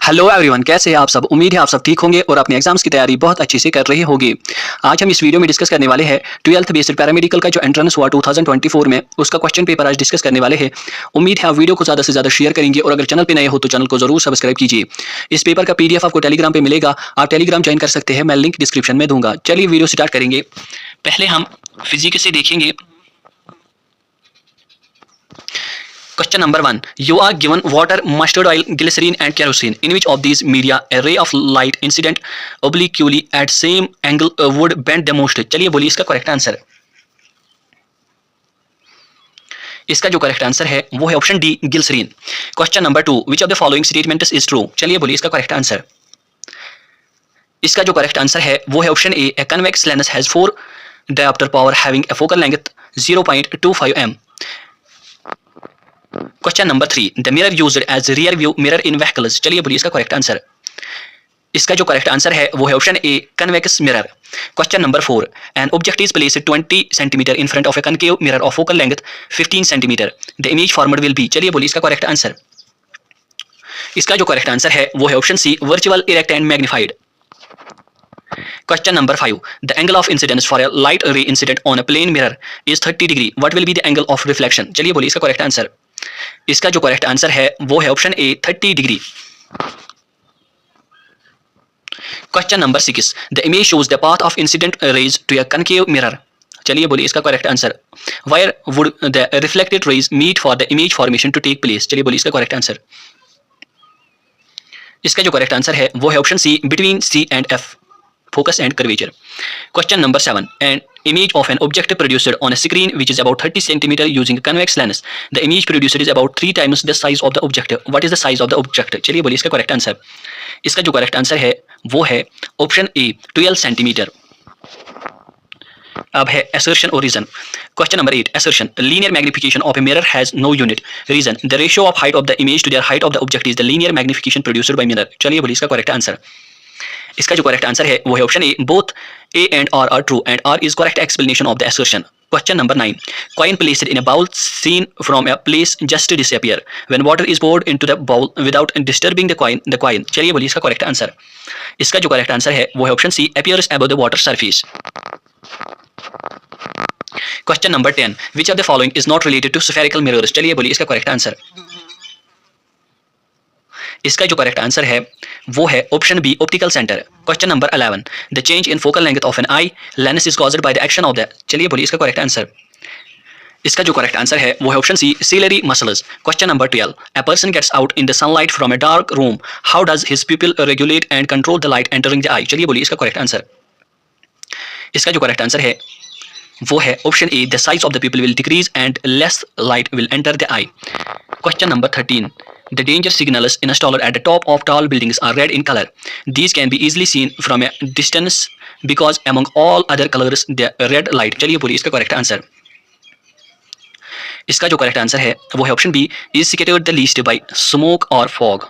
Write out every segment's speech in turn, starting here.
Hello everyone, कैसे हैं आप सब। उम्मीद है आप सब ठीक होंगे और अपने एग्जाम्स की तैयारी बहुत अच्छे से कर रहे होंगे। आज हम इस वीडियो में डिस्कस करने वाले हैं 12th बेस्ड पैरामेडिकल का जो एंट्रेंस हुआ 2024 में, उसका क्वेश्चन पेपर आज डिस्कस करने वाले हैं। उम्मीद है आप वीडियो को ज़्यादा से ज़्यादा शेयर करेंगे और अगर चैनल पे नए हो तो चैनल को जरूर सब्सक्राइब कीजिए। इस पेपर का PDF आपको टेलीग्राम पे मिलेगा, आप टेलीग्राम ज्वाइन कर सकते हैं, मैं लिंक डिस्क्रिप्शन में दूंगा। चलिए वीडियो स्टार्ट करेंगे। पहले हम फिजिक्स से देखेंगे। Question number 1. You are given water, mustard oil, glycerine and kerosene. In which of these media a ray of light incident obliquely at same angle would bend the most? चलिए बोलिए इसका correct answer. इसका जो correct answer है वो है option D, glycerine. Question number 2. Which of the following statements is true? चलिए बोलिए इसका करेक्ट आंसर। इसका जो करेक्ट आंसर है वो है option A, a convex lens has 4 diopter power having a focal length 0.25 m. Question number 3. The mirror used as rear view mirror in vehicles. चलिए बोलिए इसका करेक्ट आंसर। इसका जो करेक्ट आंसर है वो है option A, convex mirror. Question number 4. An object is placed 20 centimetre in front of A concave mirror of focal length 15 centimetre. The image format will be. चलिए बोलिए इसका करेक्ट आंसर। इसका जो करेक्ट आंसर है वो है option C, virtual, erect and magnified. Question number 5. The angle of incidence for a light ray incident on a plane mirror is 30 degree. What will be the angle of reflection? चलिए बोलिए इसका correct answer. इसका जो correct answer है वो है option A, 30 degree. Question number 6. The image shows the path of incident rays to a concave mirror. चलिए बोलिए इसका correct answer. Where would the reflected rays meet for the image formation to take place? चलिए बोलिए इसका correct answer. इसका जो correct answer है वो है option C, between C and F. Focus and curvature. Question number 7. An image of an object produced on a screen which is about 30 cm using a convex lens. The image produced is about 3 times the size of the object. What is the size of the object? चलिए बोलिए इसका correct answer. इसका जो correct answer है वो है option ए, 12 centimetre. अब है assertion और reason. Question number 8. Assertion. Linear magnification of a mirror has no unit. Reason. The ratio of height of the image to the height of the object is the linear magnification produced by mirror. चलिए बोलिए इसका correct answer. इसका जो correct answer है वो है option A, both A and R are true and R is correct explanation of the assertion. Question number 9. Coin placed in a bowl seen from a place just disappear when water is poured into the bowl without disturbing the coin. चलिए बोलिए इसका correct answer. इसका जो correct answer है वो है option C, appears above the water surface. Question number 10. Which of the following is not related to spherical mirrors? चलिए बोलिए इसका करेक्ट आंसर। इसका जो करेक्ट आंसर है वो है option B, optical centre. Question number 11. The change in focal length of an eye lens is caused by the action of the. चलिए बोलिए इसका करेक्ट आंसर। इसका जो करेक्ट आंसर है वो है option C, ciliary muscles. Question number 12. A person gets out in the sunlight from a dark room, how does his pupil regulate and control the light entering the eye? चलिए बोलिए इसका correct answer. इसका जो correct answer है वो है option A, the size of the people will decrease and less light will enter the I. Question number 13. The danger signals installed at the top of tall buildings are red in color. These can be easily seen from a distance because among all other colors the red light. चलिए बोलिए इसका correct answer. इसका जो correct answer है वो है option B, is scattered the least by smoke or fog.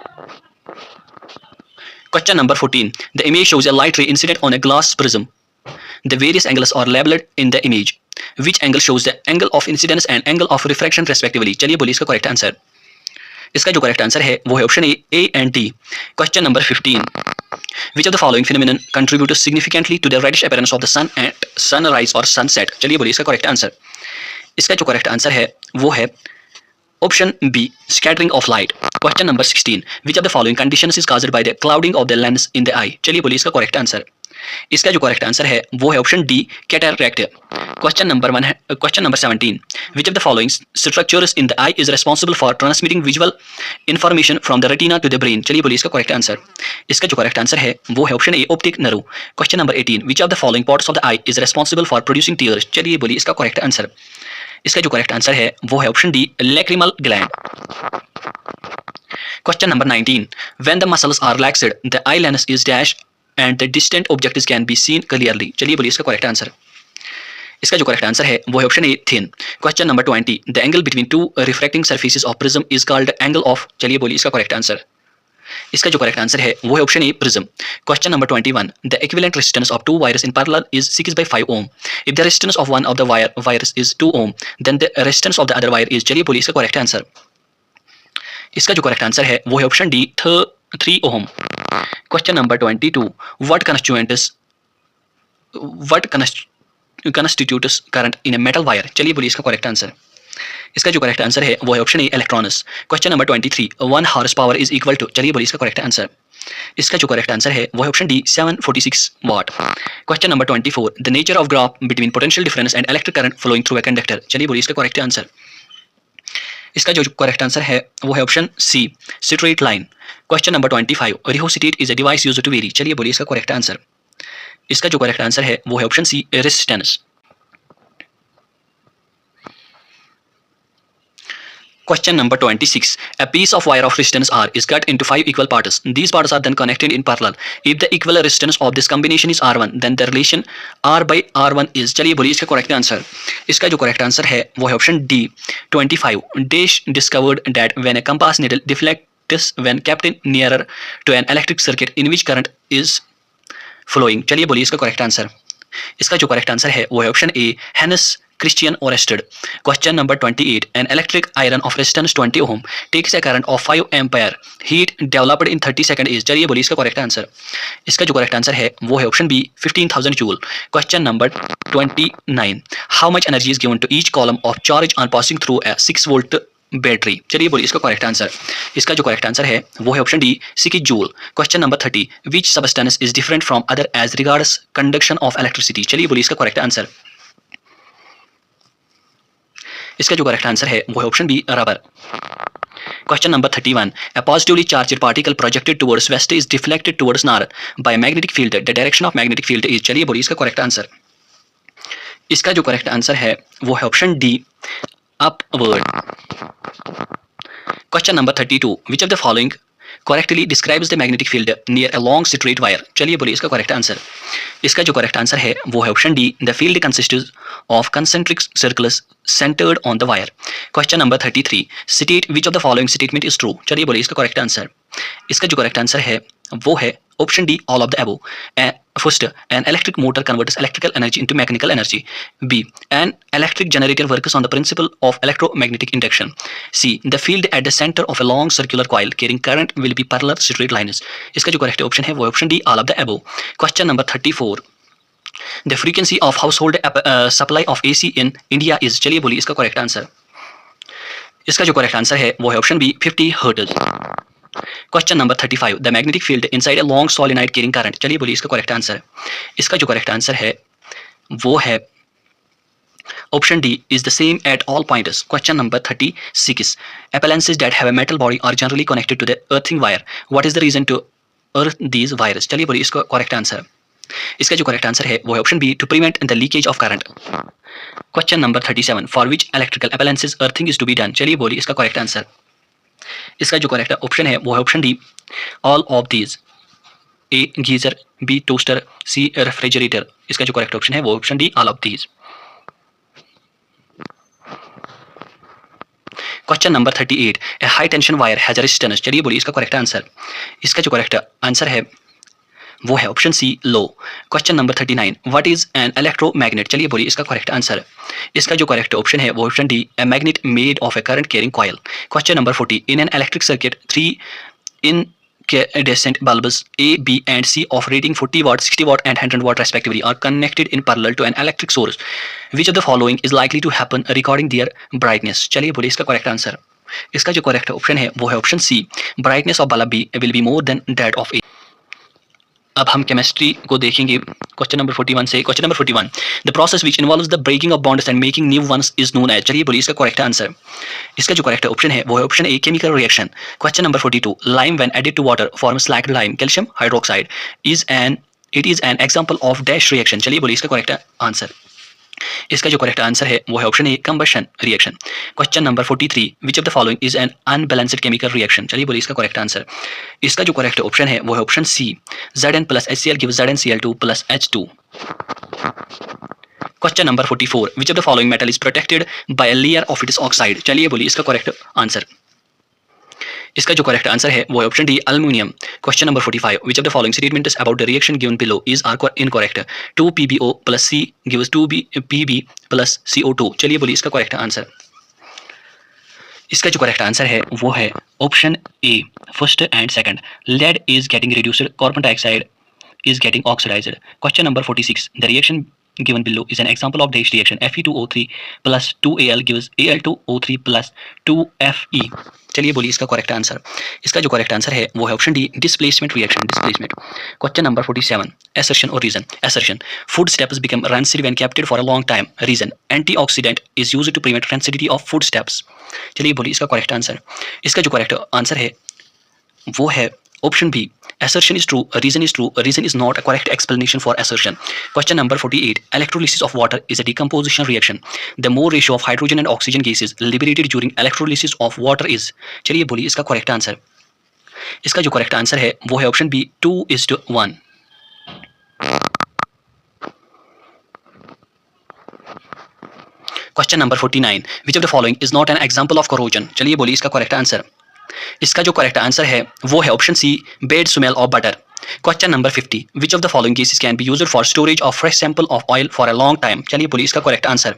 Question number 14. The image shows a light ray incident on a glass prism. The various angles are labeled in the image. Which angle shows the angle of incidence and angle of refraction respectively? चलिए बोलिए इसका correct answer. इसका जो correct answer है वो है option A and D. Question number 15. Which of the following phenomenon contribute significantly to the reddish appearance of the sun at sunrise or sunset? चलिए बोलिए इसका करेक्ट आंसर। इसका जो करेक्ट आंसर है वो है option B, scattering of light. Question number 16. Which of the following conditions is caused by the clouding of the lens in the eye? चलिए बोलिए इसका करेक्ट आंसर। इसका जो करेक्ट आंसर है वो है option D, cataract. Question number 17. Which of the following structures in the eye is responsible for transmitting visual information from the retina to the brain? चलिए बोलिए इसका करेक्ट आंसर। इसका जो करेक्ट आंसर है वो है option A, optic nerve. Question number 18. Which of the following parts of the eye is responsible for producing tears? चलिए बोलिए इसका करेक्ट आंसर। इसका जो करेक्ट आंसर है वो है option D, lacrimal gland. Question number 19. When the muscles are relaxed, the eye lens is dashed and the distant objects can be seen clearly. चलिए बोलिए इसका करेक्ट आंसर। इसका जो करेक्ट आंसर है वो है option A, thin. Question number 20. The angle between two refracting surfaces of prism is called angle of. चलिए बोलिए इसका करेक्ट आंसर। इसका जो करेक्ट आंसर है वो है option A, prism. Question number 21. The equivalent resistance of two wires in parallel is 6/5 ohm. If the resistance of one of the wires is 2 ohm, then the resistance of the other wire is. चलिए बोलिए इसका correct answer. इसका जो correct answer है वो है option D, 3 ohm. Question number 22. What constitutes current in a metal wire? चलिए बोलिए इसका करेक्ट आंसर. इसका जो करेक्ट आंसर है वो है option A electrons. Question number 23. 1 horse power is equal to. चलिए बोलिए इसका करेक्ट आंसर. इसका जो करेक्ट आंसर है वो है option D 746 watt. Question number 24. The nature of graph between potential difference and electric current flowing through a conductor. चलिए बोलिए इसका करेक्ट आंसर. इसका जो करेक्ट आंसर है वो है option C straight line. Question number 25. Rheostat is a device used to vary. चलिए बोलिए इसका करेक्ट आंसर. इसका जो करेक्ट आंसर है वो है option C resistance. Question number 26. A piece of wire of resistance R is cut into 5 equal parts. These parts are then connected in parallel. If the equal resistance of this combination is R1, then the relation R by R1 is. चलिए बोलिए इसका correct answer. इसका जो correct answer है वो है option D 25. Dash discovered that when a compass needle deflects when kept nearer to an electric circuit in which current is flowing. चलिए बोलिए इसका करेक्ट आंसर. इसका जो करेक्ट आंसर है वो है option A Hans Christian Oersted. Question number 28. An electric iron of resistance 20 ohm takes a current of 5 ampere. Heat developed in 30 seconds is. चलिए बोलिए इसका करेक्ट आंसर. इसका जो करेक्ट आंसर है वो है option B 15,000 joule. Question number 29. How much energy is given to each column of charge on passing through a 6 volt battery. चलिए बोलिए इसका करेक्ट आंसर. इसका जो करेक्ट आंसर है वो है option D 6 joule. Question number 30. Which substance is different from other as regards conduction of electricity. चलिए बोलिए इसका करेक्ट आंसर. इसका जो करेक्ट आंसर है वो है option B rubber. Question number 31. A positively charged particle projected towards west is deflected towards north by a magnetic field. The direction of magnetic field is. चलिए बोलिए इसका करेक्ट आंसर. इसका जो करेक्ट आंसर है वो है option D upward. Question number 32. Which of the following correctly describes the magnetic field near a long straight wire. चलिए बोलिए इसका करेक्ट आंसर. इसका जो करेक्ट आंसर है वो है option D the field consists of concentric circles centred on the wire. Question number 33. State which of the following statement is true. चलिए बोलिए इसका करेक्ट आंसर. इसका जो करेक्ट आंसर है वो है option D all of the above. First, an electric motor converts electrical energy into mechanical energy. B, an electric generator works on the principle of electromagnetic induction. C, the field at the center of a long circular coil carrying current will be parallel straight lines. इसका जो correct option है वो option D all of the above. Question number 34. The frequency of household supply of AC in India is. चलिए बोलिए इसका correct answer. इसका जो correct answer है वो है option B 50 hertz. Question number 35. The magnetic field inside a long solenoid carrying current. चलिए बोलिए इसका करेक्ट आंसर. इसका जो करेक्ट आंसर है वो है option D is the same at all points. Question number 36. Appliances that have a metal body are generally connected to the earthing wire. What is the reason to earth these wires? चलिए बोलिए इसका correct answer. इसका जो correct answer है वो है option B to prevent the leakage of current. Question number 37. For which electrical appliances earthing is to be done. चलिए बोलिए इसका करेक्ट आंसर. इसका जो करेक्ट ऑप्शन है वो है option D all of these. A geyser, B toaster, C refrigerator. इसका जो करेक्ट ऑप्शन है वो option D all of these. Question number 38. A high tension wire has a resistance. चलिए बोलिए इसका करेक्ट आंसर. इसका जो करेक्ट आंसर है वो है option C low. Question number 39. What is an electromagnet. चलिए बोलिए इसका करेक्ट आंसर. इसका जो करेक्ट ऑप्शन है वो option D a magnet made of A current carrying coil. Question number 40. In an electric circuit 3 incandescent bulbs A, B and C of rating 40 watt, 60 watt and 100 watt respectively are connected in parallel to an electric source. Which of the following is likely to happen regarding their brightness? चलिए बोलिए इसका correct answer. इसका जो correct option है वो है option C brightness of bulb B will be more than that of A. अब हम केमिस्ट्री को देखेंगे क्वेश्चन नंबर 41 से. Question number 41. The process which involves the breaking of bonds and making new ones is known as. चलिए बोलिए इसका correct answer. इसका जो करेक्ट ऑप्शन है वो है option A chemical reaction. Question number 42. Lime when added to water forms slaked lime calcium hydroxide is an example of dash reaction. चलिए बोलिए इसका करेक्ट आंसर. इसका जो करेक्ट आंसर है वो है option A combustion reaction. Question number 43. Which of the following is N unbalanced chemical reaction. चलिए बोलिए इसका करेक्ट आंसर. इसका जो करेक्ट ऑप्शन है वो है option C Zn plus HCl gives ZnCl2 plus H2. Question number 44. Which of the following metal is protected by a layer of its oxide. चलिए बोलिए इसका करेक्ट आंसर. इसका जो करेक्ट आंसर है वो है option D aluminium. Question number 45. Which of the following statements about the reaction given below is are incorrect. 2PbO plus C gives 2Pb plus CO2. चलिए बोलिए इसका करेक्ट आंसर. इसका जो करेक्ट आंसर है वो है option A, first and second. Lead is getting reduced, carbon dioxide is getting oxidized. Question number 46. The reaction given below is an example of this reaction. Fe2O3 plus 2Al gives Al2O3 plus 2Fe. चलिए बोलिए इसका correct answer. इसका जो correct answer है वो है option D, displacement reaction, displacement. Question number 47. Assertion or reason. Assertion. Food staples become rancid when kept for a long time. Reason. Antioxidant is used to prevent rancidity of food staples. चलिए बोलिए इसका correct answer. इसका जो correct answer है वो है option B, assertion is true, reason is true, reason is not a correct explanation for assertion. Question number 48. Electrolysis of water is a decomposition reaction. The more ratio of hydrogen and oxygen gases liberated during electrolysis of water is. चलिए बोलिए इसका correct answer. इसका जो correct answer है वो है option B, 2:1। Question number 49. Which of the following is not an example of corrosion? चलिए बोलिए इसका करेक्ट आंसर। इसका जो करेक्ट आंसर है वो है option C, bad smell of butter. Question number 50. Which of the following gases can be used for storage of fresh sample of oil for a long time? चलिए बोलिए इसका correct answer.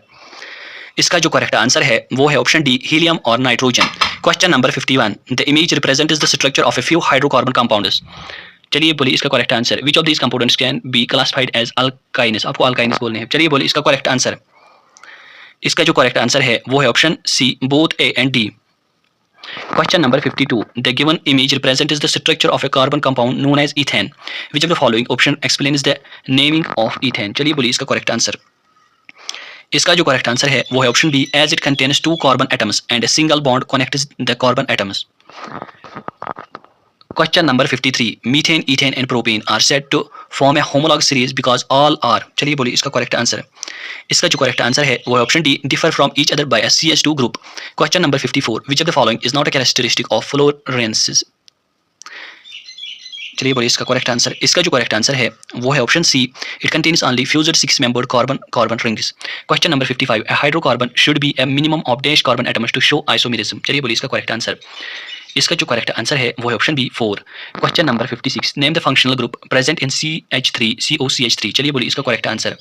इसका जो correct answer है वो है option D, helium और nitrogen. Question number 51. The image represents the structure of a few hydrocarbon compounds. चलिए बोलिए इसका correct answer. Which of these compounds can be classified as alkynes? आपको अल्काइन्स बोलने हैं। चलिए बोलिए इसका करेक्ट आंसर। इसका जो करेक्ट आंसर है वो है option C, both A and D. Question number 52. The given image represents the structure of a carbon compound known as ethane. Which of the following option explains the naming of ethane? चलिए बोलिए इसका correct answer. इसका जो correct answer है वो है option B, as it contains 2 carbon atoms and a single bond connects the carbon atoms. Question number 53. Methane, ethane and propane are said to form a homologous series because all are. चलिए बोलिए इसका correct answer. इसका जो correct answer है वो है option D, differ from each other by a CH2 group. Question number 54. Which of the following is not a characteristic of fluorescence? चलिए बोलिए इसका करेक्ट आंसर। इसका जो करेक्ट आंसर है वो है option C, it contains only fused 6-membered carbon rings. Question number 55. A hydrocarbon should be a minimum of dash carbon atoms to show isomerism. चलिए बोलिए इसका करेक्ट आंसर। इसका जो करेक्ट आंसर है वो है option B, 4। Question number 56. Name the functional group present in CH3COCH3। चलिए बोलिए इसका करेक्ट आंसर।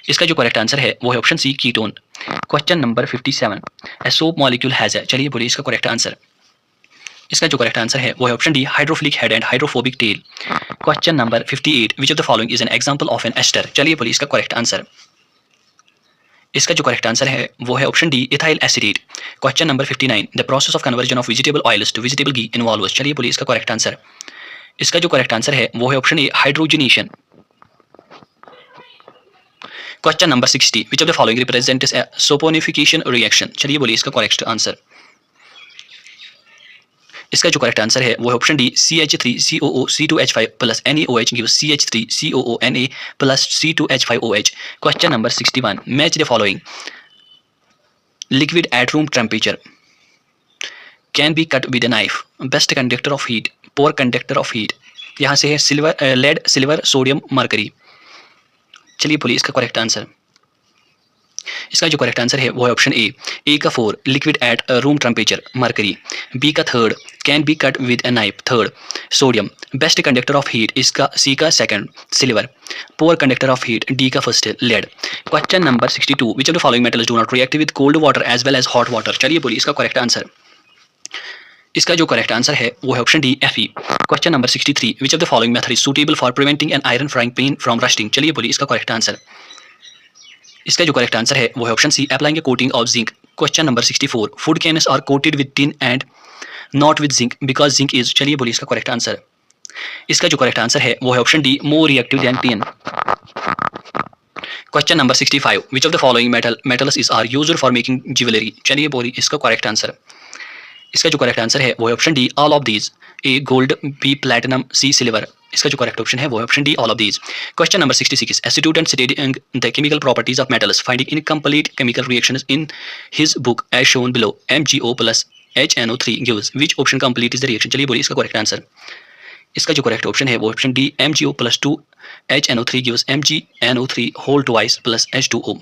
इसका जो करेक्ट आंसर है वो है option C, ketone. Question number 57. A soap molecule has a. चलिए बोलिए इसका करेक्ट आंसर। इसका जो करेक्ट आंसर है वो है option D, hydrophilic head and hydrophobic tail. Question number 58. Which of the following is an example of an ester? चलिए बोलिए इसका करेक्ट आंसर। इसका जो करेक्ट आंसर है वो है option D, ethyl acetate. Question number 59. The process of conversion of vegetable oils to vegetable ghee involves. चलिए बोलिए इसका करेक्ट आंसर। इसका जो करेक्ट आंसर है वो है option A, hydrogenation. Question number 60. Which of the following represents A saponification reaction? चलिए बोलिए इसका करेक्ट आंसर। इसका जो करेक्ट आंसर है वो है option D, CH3COO C2H5 plus NaOH gives CH3COONa plus C2H5OH. Question number 61. Match the following. Liquid at room temperature can be cut with a knife, best conductor of heat, poor conductor of heat. यहाँ से है silver, lead, silver, sodium, mercury. चलिए बोलिए इसका correct answer. इसका जो correct answer है वो है ऑप्शन ए का 4, liquid at room temperature, mercury. B का 3rd, can be cut with a knife, 3rd, sodium. Best conductor of heat इसका सी का 2nd, silver. Poor conductor of heat D का 1st, lead. Question number 62. Which of the following metals do not react with cold water as well as hot water? चलिए बोलिए इसका correct answer. इसका जो correct answer है वो है option D, Fe। Question number 63. Which of the following method is suitable for preventing an iron frying pan from rusting? चलिए बोलिए इसका करेक्ट आंसर। इसका जो करेक्ट आंसर है वो है option C, applying a coating of zinc. Question number 64. Food cans are coated with tin and not with zinc because zinc is. चलिए बोलिए इसका करेक्ट आंसर। इसका जो करेक्ट आंसर है वो है option D, more reactive than tin. Question number 65. Which of the following metals is are used for making jewellery? चलिए बोलिए इसका करेक्ट आंसर। इसका जो करेक्ट आंसर है वो है option D, all of these. A gold, B platinum, C silver. इसका जो करेक्ट ऑप्शन है वो है option D, all of these. Question number 66. A student studying the chemical properties of metals finding incomplete chemical reactions in his book as shown below. MgO plus HNO3 gives which option complete is the reaction? चलिए बोलिए इसका correct answer. इसका जो correct option है वो option D, MgO plus 2 HNO3 gives MgNO3 whole twice plus H2O.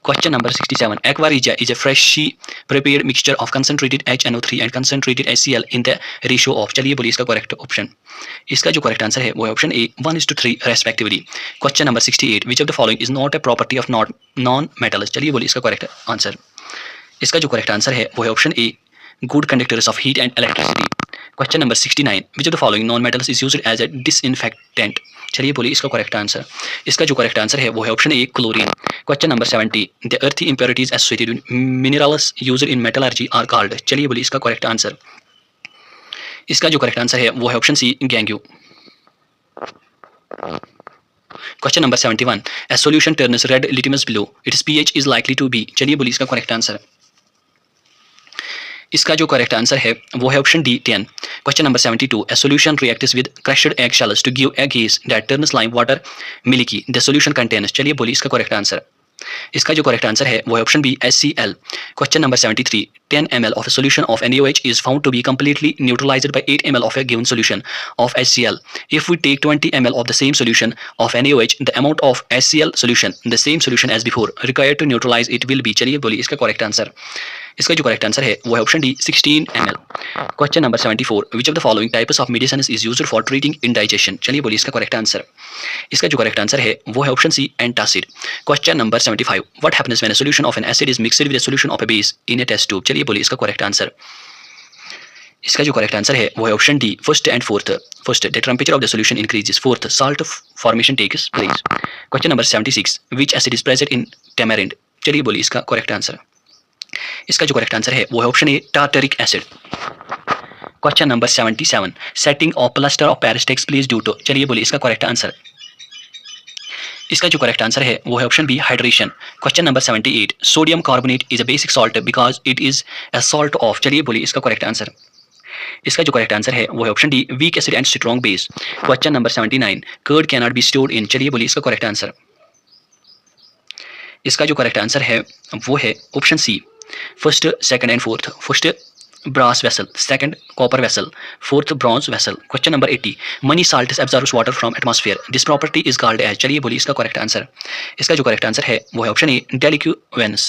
Question number 67. Aqua regia is a freshly prepared mixture of concentrated HNO3 and concentrated HCl in the ratio of. चलिए बोलिए इसका correct option. इसका जो correct answer है वो है option A, 1:3 respectively. Question number 68. Which of the following is not a property of non metals? चलिए बोलिए इसका करेक्ट आंसर। इसका जो करेक्ट आंसर है वो है option A, good conductors of heat and electricity. Question number 69. Which of the following non-metals is used as a disinfectant? चलिए बोलिए इसका करेक्ट आंसर. इसका जो करेक्ट आंसर है वो है option A chlorine. Question number 70. The earthy impurities associated with minerals used in metallurgy are called. चलिए बोलिए इसका करेक्ट आंसर. इसका जो करेक्ट आंसर है वो है option C गैंग्यू. Question number 71. A solution turns red litmus blue. Its pH is likely to be. चलिए बोलिए इसका करेक्ट आंसर. इसका जो करेक्ट आंसर है वो है option D 10. Question number 72. A solution reacts with crushed egg shells to give a gas that turns lime water milky. The solution contains. चलिए बोलिए इसका करेक्ट आंसर. इसका जो करेक्ट आंसर है वो है option B HCl. Question number 73. 10 ml of a solution of NaOH is found to be completely neutralized by 8 ml of a given solution of HCl. If we take 20 ml of the same solution of NaOH, the amount of HCl solution, the same solution as before, required to neutralize it will be. चलिए बोलिए इसका correct answer. इसका जो correct answer है वो है option D 16 ml. Question number 74. Which of the following types of medicines is used for treating indigestion? चलिए बोलिए इसका करेक्ट आंसर. इसका जो करेक्ट आंसर है वो है option C antacid. Question number 75. What happens when a solution of an acid is mixed with a solution of a base in a test tube? चलिए बोलिए इसका करेक्ट आंसर. इसका जो करेक्ट आंसर है वो है option D first and fourth. First, the temperature of the solution increases. Fourth, salt formation takes place. Question number 76. Which acid is present in tamarind? चलिए बोलिए इसका करेक्ट आंसर. इसका जो करेक्ट आंसर है वो है option A tartaric acid. Question number 77. Setting of plaster of Paris takes place due to. चलिए बोलिए इसका करेक्ट आंसर. इसका जो करेक्ट आंसर है वो है option B hydration. Question number 78. Sodium carbonate is a basic salt because it is a salt of. चलिए बोलिए इसका करेक्ट आंसर. इसका जो करेक्ट आंसर है वो है option D weak acid and strong base. Question number 79. Curd can not be stored in. चलिए बोलिए इसका करेक्ट आंसर. इसका जो करेक्ट आंसर है वो है option C first, second and fourth. First brass vessel, second copper vessel, fourth bronze vessel. Question number 80. Many salts absorbs water from atmosphere. This property is called as. चलिए बोलिए इसका correct answer. इसका जो correct answer है वो है option ए डेलिक्वेंस.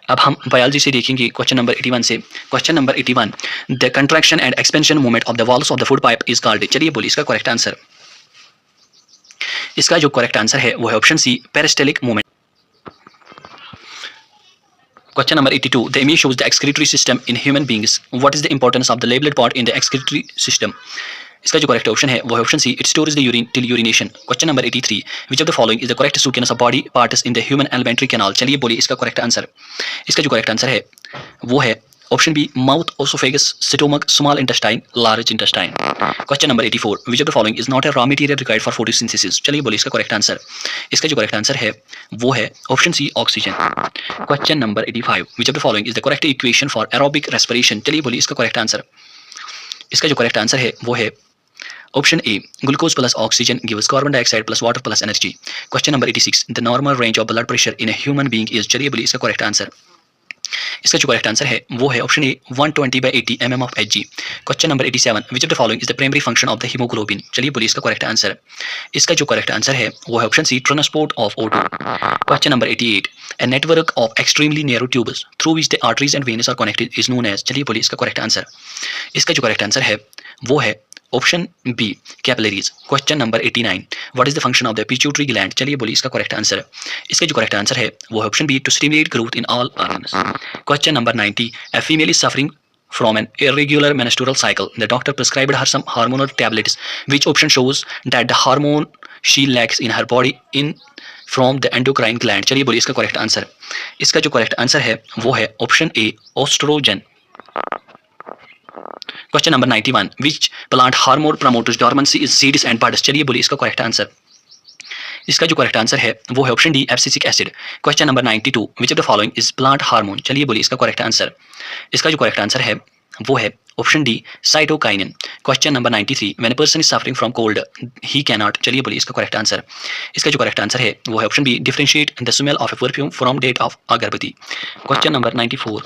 अब हम बायोलॉजी से देखेंगे क्वेश्चन नंबर 81 से. Question number 81. The contraction and expansion movement of the walls of the food pipe is called. चलिए बोलिए इसका करेक्ट आंसर. इसका जो करेक्ट आंसर है वो है option C peristaltic movement. Question number 82. The image shows the excretory system in human beings. What is the importance of the labeled part in the excretory system? इसका जो correct option है वो है option C it stores the urine till urination. Question number 83. Which of the following is the correct sequence of body parts in the human alimentary canal? चलिए बोलिए इसका correct answer. इसका जो करेक्ट आंसर है वो है option B mouth, oesophagus, stomach, small intestine, large intestine. Question number 84. Which of the following is not a raw material required for photosynthesis? चलिए बोलिए इसका करेक्ट आंसर. इसका जो करेक्ट आंसर है वो है option C oxygen. Question number 85. Which of the following is the correct equation for aerobic respiration? चलिए बोलिए इसका करेक्ट आंसर. इसका जो करेक्ट आंसर है वो है option A glucose plus oxygen gives carbon dioxide plus water plus energy. Question number 86. The normal range of blood pressure in a human being is. चलिए बोलिए इसका करेक्ट आंसर. इसका जो करेक्ट आंसर है वो है option A 120/80 mm of Hg. Question number 87. Which of the following is the primary function of the hemoglobin? चलिए बोलिए इसका करेक्ट आंसर. इसका जो करेक्ट आंसर है वो है option C transport of O2. Question number 88. A network of extremely narrow tubes through which the arteries and veins are connected is known as. चलिए बोलिए इसका करेक्ट आंसर. इसका जो करेक्ट आंसर है वो है option B capillaries. Question number 89. What is the function of the pituitary gland? चलिए बोलिए इसका करेक्ट आंसर. इसका जो करेक्ट आंसर है वो है option B to stimulate growth in all organs. Question number 90. A female is suffering from an irregular menstrual cycle. The doctor prescribed her some hormonal tablets. Which option shows that the hormone she lacks in her body in from the endocrine gland? चलिए बोलिए इसका correct answer. इसका जो correct answer है वो है option A oestrogen. Question number 91. Which plant hormone promotes dormancy in seeds and buds? चलिए बोलिए इसका करेक्ट आंसर. इसका जो करेक्ट आंसर है वो है option D abscisic acid. Question number 92. Which of the following is plant hormone? चलिए बोलिए इसका करेक्ट आंसर. इसका जो करेक्ट आंसर है वो है option D cytokinin. Question number 93. When a person is suffering from cold, he cannot. चलिए बोलिए इसका करेक्ट आंसर. इसका जो करेक्ट आंसर है वो है option B differentiate the smell of a perfume from that of agarbatti. Question number 94.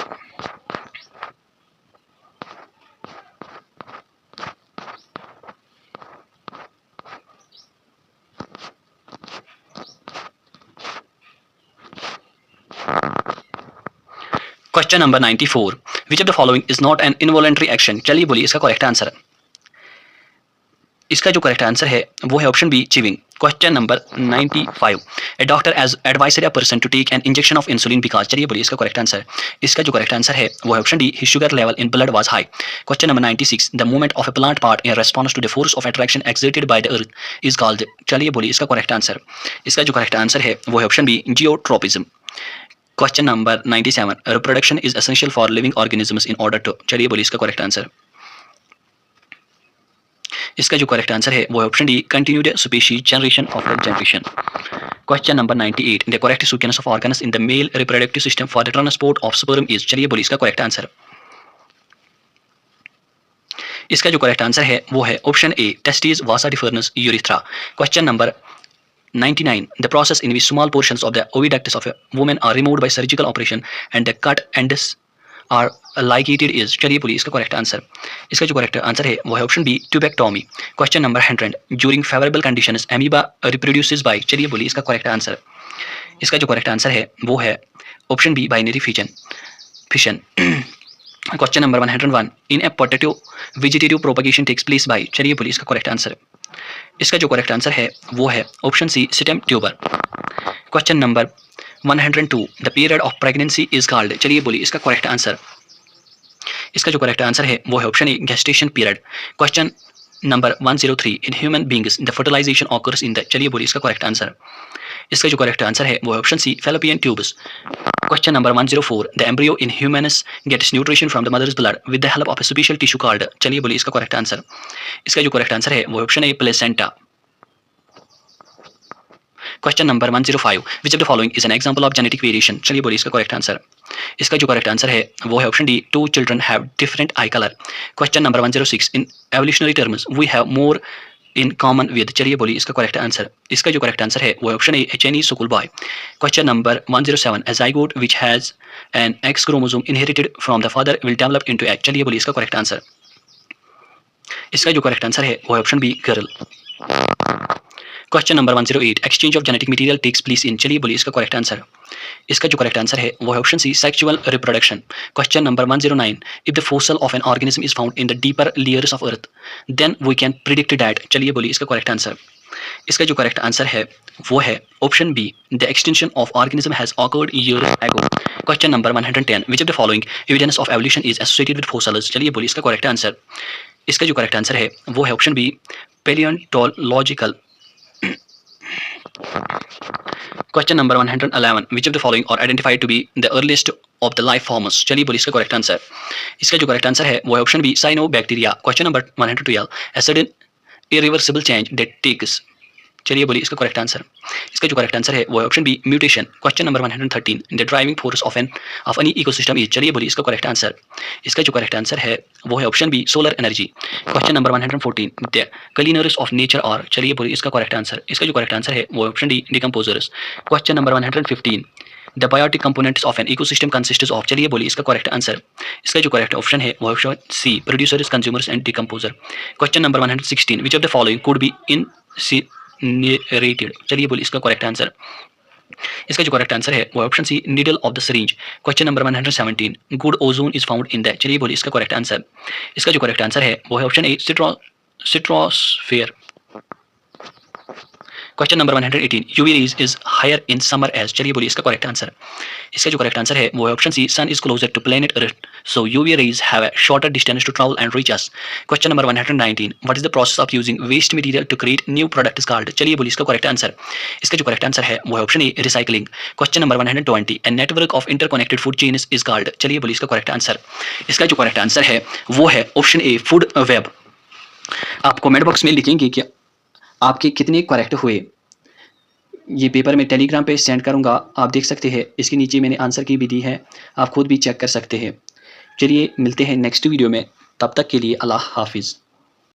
Question number 94. Which of the following is not an involuntary action? चलिए बोलिए इसका करेक्ट आंसर. इसका जो करेक्ट आंसर है वो है option B chewing. Question number 95, a doctor has advised a person to take an injection of insulin because, चलिए बोलिए इसका करेक्ट आंसर। इसका जो करेक्ट आंसर है वो है option D, his sugar level in blood was high. Question number 96, the movement of a plant part in response to the force of attraction exerted by the earth is called, चलिए बोलिए इसका correct answer. इसका जो correct answer है वो है option B, geotropism. Question number 97, reproduction is essential for living organisms in order to, चलिए बोलिए इसका करेक्ट आंसर। इसका जो करेक्ट आंसर है वो है option D, continued species generation after generation. Question number 98, the correct sequence of organs in the male reproductive system for the transport of sperm is, चलिए बोलिए इसका करेक्ट आंसर। इसका जो करेक्ट आंसर है वो है option A, testis, vasa deferens, urethra. Question number 99, the process in which small portions of the oviducts of a woman are removed by surgical operation and the cut ends are ligated is, चलिए बोलिए इसका correct answer. इसका जो correct answer है वो है option B, tubectomy. Question number 100, during favourable conditions amoeba reproduces by, चलिए बोलिए इसका करेक्ट आंसर। इसका जो करेक्ट आंसर है वो है option B, binary fission. Question number 101, in a potato vegetative propagation takes place by, चलिए बोलिए इसका करेक्ट आंसर। इसका जो करेक्ट आंसर है वो है option C, stem tuber. Question number 102, the period of pregnancy is called, चलिए बोलिए इसका करेक्ट आंसर। इसका जो करेक्ट आंसर है वो है option A, gestation period. Question number 103, in human beings the fertilisation occurs in the, चलिए बोलिए इसका करेक्ट आंसर। इसका जो करेक्ट आंसर है वो है option C, fallopian tubes. Question number 104, the embryo in humans gets nutrition from the mother's blood with the help of a special tissue called, चलिए बोलिए इसका करेक्ट आंसर। इसका जो करेक्ट आंसर है वो option A, placenta. Question number 105, which of the following is an example of genetic variation, चलिए बोलिए इसका करेक्ट आंसर। इसका जो करेक्ट आंसर है वो है option D, two children have different eye colour. Question number 106, in evolutionary terms we have more in common with, चलिए बोलिए इसका करेक्ट आंसर। इसका जो करेक्ट आंसर है वो है option A, Chinese school boy. Question number 107, A zygote which has an x chromosome inherited from the father will develop into egg, चलिए बोलिए इसका करेक्ट आंसर। इसका जो करेक्ट आंसर है वो है option B, girl. Question number 108, exchange of genetic material takes place in, चलिए बोलिए इसका करेक्ट आंसर। इसका जो करेक्ट आंसर है वो है option C, sexual reproduction. Question number 109, if the fossil of an organism is found in the deeper layers of earth then we can predict that, चलिए बोलिए इसका करेक्ट आंसर। इसका जो करेक्ट आंसर है वो है option B, the extinction of organism has occurred years ago. Question number 110, which of the following evidence of evolution is associated with fossils, चलिए बोलिए इसका करेक्ट आंसर। इसका जो करेक्ट आंसर है वो है option B, palaeontological. Question number 111, which of the following are identified to be the earliest of the life forms, चलिए बोलिए इसका करेक्ट आंसर। इसका जो करेक्ट आंसर है वो है option B, cyanobacteria. Question number 112, a sudden irreversible change that takes, चलिए बोलिए इसका करेक्ट आंसर। इसका जो करेक्ट आंसर है वो है option B, mutation. Question number 113, the driving force of any ecosystem is, चलिए बोलिए इसका करेक्ट आंसर। इसका जो करेक्ट आंसर है वो है option B, solar energy. Question number 114, the cleaners of nature are, चलिए बोलिए इसका करेक्ट आंसर। इसका जो करेक्ट आंसर है वो option D, decomposers. Question number 115, the biotic components of an ecosystem consist of, चलिए बोलिए इसका करेक्ट आंसर। इसका जो करेक्ट ऑप्शन है वो option C, producers, consumers and decomposer. Question number 116, which of the following could be incinerated, चलिए बोलिए इसका करेक्ट आंसर। इसका जो करेक्ट आंसर है वो option C, needle of the syringe. Question number 117, good ozone is found in the, चलिए बोलिए इसका करेक्ट आंसर। इसका जो करेक्ट आंसर है वो है option A, stratosphere. Question number 118, UV rays is higher in summer as, चलिए बोलिए इसका करेक्ट आंसर। इसका जो करेक्ट आंसर है वो है option C, sun is closer to planet earth so UV rays have a shorter distance to travel and reach us. Question number 119, what is the process of using waste material to create new products called, चलिए बोलिए इसका correct answer. इसका जो correct answer है वो है option A, recycling. Question number 120, a network of interconnected food chains is called, चलिए बोलिए इसका करेक्ट आंसर। इसका जो करेक्ट आंसर है वो है ऑप्शन ए, फूड वेब। आप कमेंट बॉक्स में लिखेंगे कि आपके कितने करेक्ट हुए। ये पेपर मैं टेलीग्राम पे सेंड करूँगा, आप देख सकते हैं। इसके नीचे मैंने आंसर की भी दी है, आप खुद भी चेक कर सकते हैं। चलिए मिलते हैं नेक्स्ट वीडियो में, तब तक के लिए अल्लाह हाफिज़।